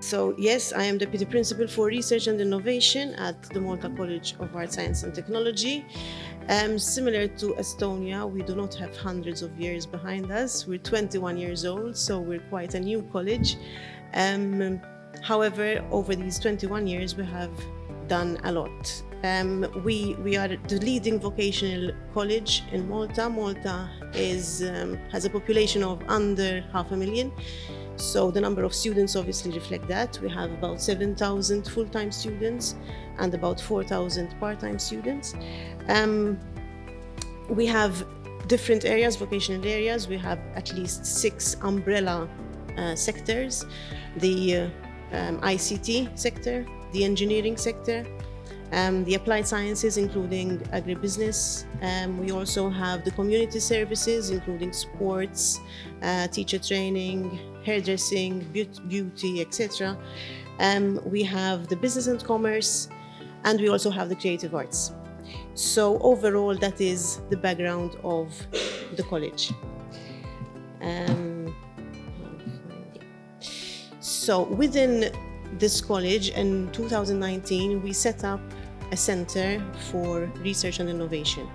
So yes, I am Deputy Principal for Research and Innovation at the Malta College of Art, Science and Technology. Similar to Estonia, we do not have hundreds of years behind us. We're 21 years old, so we're quite a new college. However, over these 21 years, we have done a lot. We are the leading vocational college in Malta. Malta has a population of under 500,000. So the number of students obviously reflect that. We have about 7,000 full-time students and about 4,000 part-time students. We have different areas, vocational areas. We have at least 6 umbrella sectors: the ICT sector, the engineering sector, the applied sciences, including agribusiness. We also have the community services, including sports, teacher training, hairdressing, beauty, etc. We have the business and commerce, and we also have the creative arts. So overall, that is the background of the college. So within this college in 2019, we set up a center for research and innovation,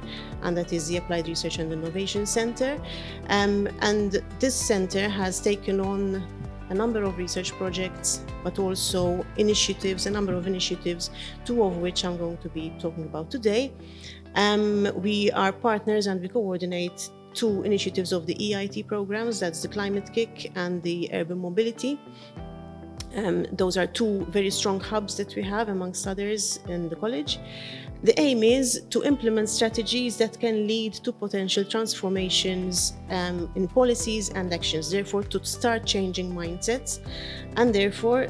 and that is the Applied Research and Innovation Center. And this center has taken on a number of research projects, but also a number of initiatives, 2 of which I'm going to be talking about today. We are partners and we coordinate 2 initiatives of the EIT programs, that's the Climate Kick and the Urban Mobility. Those are 2 very strong hubs that we have, amongst others, in the college. The aim is to implement strategies that can lead to potential transformations in policies and actions, therefore to start changing mindsets, and therefore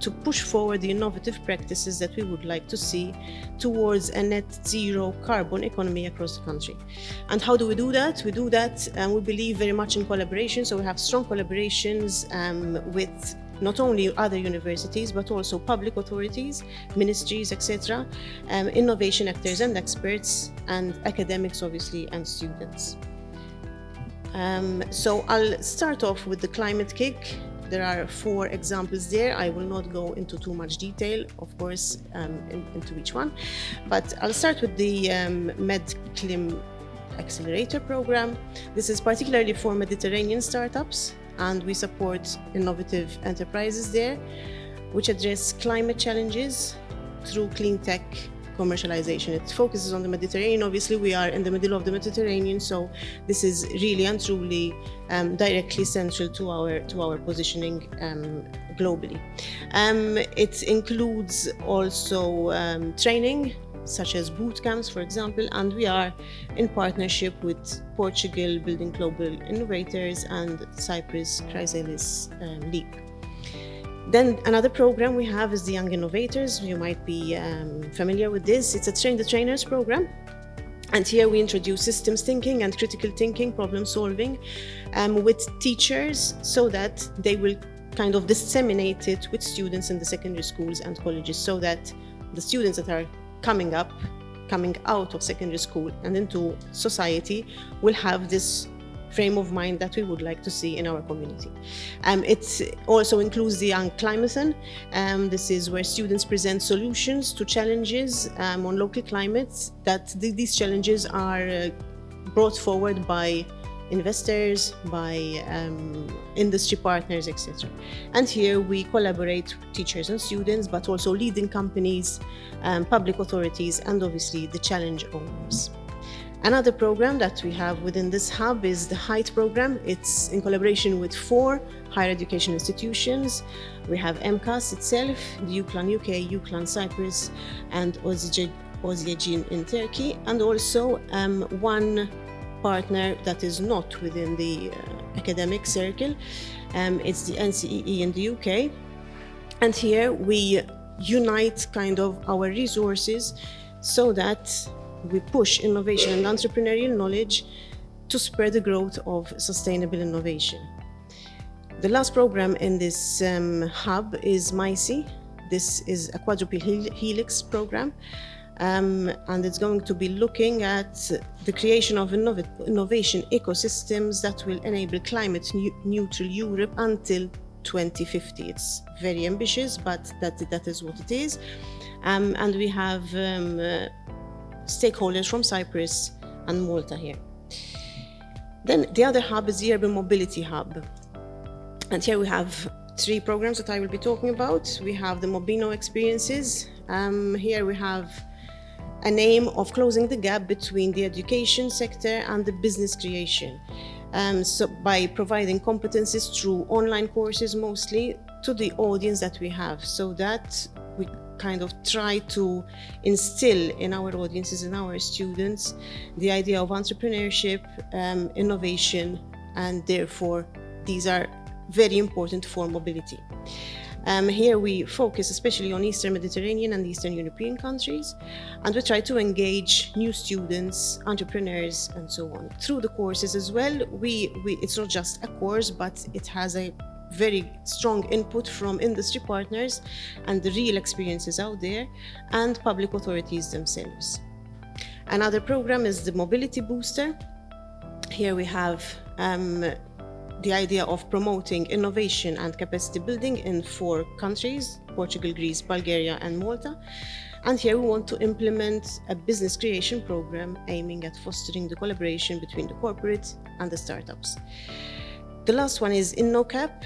to push forward the innovative practices that we would like to see towards a net zero carbon economy across the country. And how do we do that? We do that, we believe very much in collaboration, so we have strong collaborations with not only other universities, but also public authorities, ministries, etc., innovation actors and experts, and academics, obviously, and students. So I'll start off with the Climate Kick. There are 4 examples there. I will not go into too much detail, of course, into each one, but I'll start with the MedClim Accelerator program. This is particularly for Mediterranean startups, and we support innovative enterprises there, which address climate challenges through clean tech commercialization. It focuses on the Mediterranean. Obviously, we are in the middle of the Mediterranean, so this is really and truly directly central to our positioning globally. It includes also training, such as boot camps, for example, and we are in partnership with Portugal Building Global Innovators and Cyprus Chrysalis Leap. Then another program we have is the Young Innovators. You might be familiar with this. It's a Train the Trainers program. And here we introduce systems thinking and critical thinking, problem solving with teachers, so that they will kind of disseminate it with students in the secondary schools and colleges, so that the students that are coming out of secondary school and into society will have this frame of mind that we would like to see in our community. It also includes the Young Climathon. This is where students present solutions to challenges on local climates, that these challenges are brought forward by investors, by industry partners, etc. And here we collaborate with teachers and students, but also leading companies, public authorities, and obviously the challenge owners. Another program that we have within this hub is the HEIGHT program. It's in collaboration with 4 higher education institutions. We have MCAST itself, the UCLan UK, UCLan Cyprus, and OSYECIN in Turkey, and also 1 partner that is not within the academic circle. It's the NCEE in the UK. And here we unite kind of our resources so that we push innovation and entrepreneurial knowledge to spur the growth of sustainable innovation. The last program in this hub is MICE. This is a quadruple helix program. And it's going to be looking at the creation of innovation ecosystems that will enable climate neutral Europe until 2050. It's very ambitious, but that is what it is. And we have stakeholders from Cyprus and Malta here. Then the other hub is the Urban Mobility Hub. And here we have 3 programs that I will be talking about. We have the Mobino Experiences. Here we have an aim of closing the gap between the education sector and the business creation. So by providing competencies through online courses mostly to the audience that we have, so that we kind of try to instill in our audiences and our students the idea of entrepreneurship, innovation, and therefore these are very important for mobility. Here we focus especially on Eastern Mediterranean and Eastern European countries, and we try to engage new students, entrepreneurs, and so on. Through the courses as well, it's not just a course, but it has a very strong input from industry partners and the real experiences out there and public authorities themselves. Another program is the Mobility Booster. Here we have the idea of promoting innovation and capacity building in 4 countries, Portugal, Greece, Bulgaria, and Malta. And here we want to implement a business creation program aiming at fostering the collaboration between the corporate and the startups. The last one is InnoCap.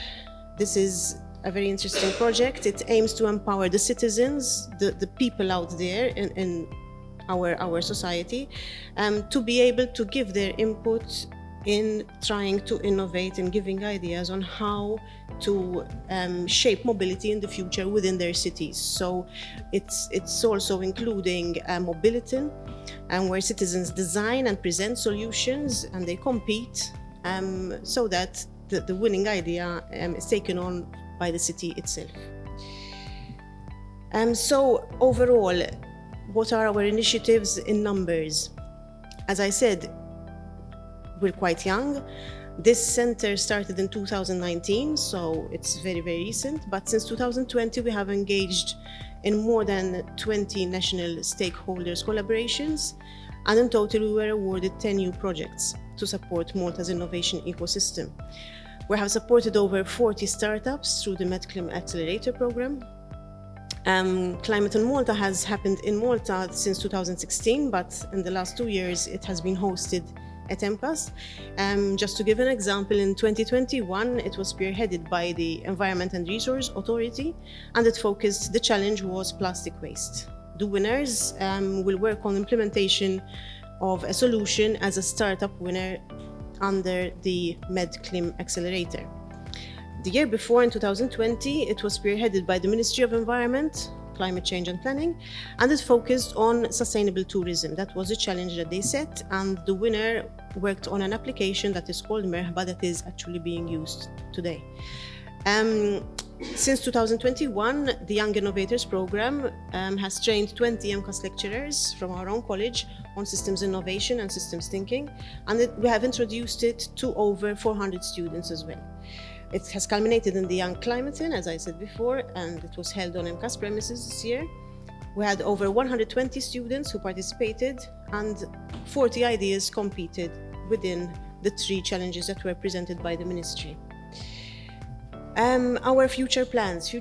This is a very interesting project. It aims to empower the citizens, the people out there in our society, to be able to give their input in trying to innovate and giving ideas on how to shape mobility in the future within their cities. So it's also including a mobility where citizens design and present solutions and they compete so that the winning idea is taken on by the city itself. So overall, what are our initiatives in numbers? As I said, we're quite young. This center started in 2019, so it's very, very recent. But since 2020, we have engaged in more than 20 national stakeholders collaborations. And in total, we were awarded 10 new projects to support Malta's innovation ecosystem. We have supported over 40 startups through the MedClim Accelerator program. Climate on Malta has happened in Malta since 2016, but in the last 2 years, it has been hosted at MCAST. Just to give an example, in 2021, it was spearheaded by the Environment and Resource Authority, and the challenge was plastic waste. The winners will work on implementation of a solution as a startup winner under the MedClim Accelerator. The year before, in 2020, it was spearheaded by the Ministry of Environment, Climate Change and Planning, and it focused on sustainable tourism. That was a challenge that they set, and the winner worked on an application that is called Merhaba that is actually being used today. Since 2021, the Young Innovators Program has trained 20 MCAST lecturers from our own college on systems innovation and systems thinking, and we have introduced it to over 400 students as well. It has culminated in the Young Climatein, as I said before, and it was held on MCAST premises this year. We had over 120 students who participated, and 40 ideas competed within the 3 challenges that were presented by the ministry. Our future plans.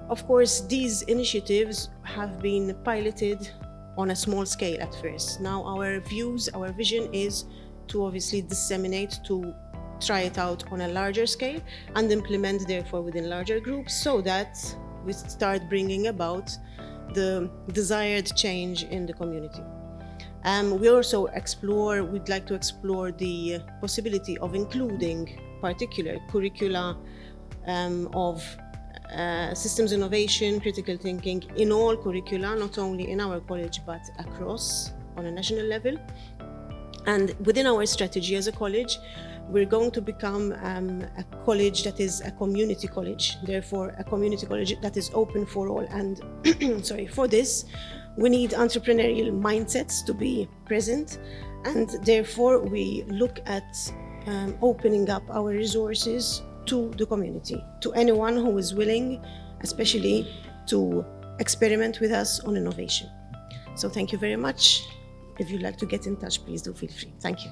Of course, these initiatives have been piloted on a small scale at first. Now our vision is to obviously disseminate, to try it out on a larger scale and implement therefore within larger groups so that we start bringing about the desired change in the community. We'd like to explore the possibility of including particular curricula of systems innovation, critical thinking in all curricula, not only in our college but across on a national level. And within our strategy as a college, we're going to become a college that is a community college, therefore a community college that is open for all. And for this, we need entrepreneurial mindsets to be present, and therefore we look at opening up our resources to the community, to anyone who is willing, especially to experiment with us on innovation. So thank you very much. If you'd like to get in touch, please do feel free. Thank you.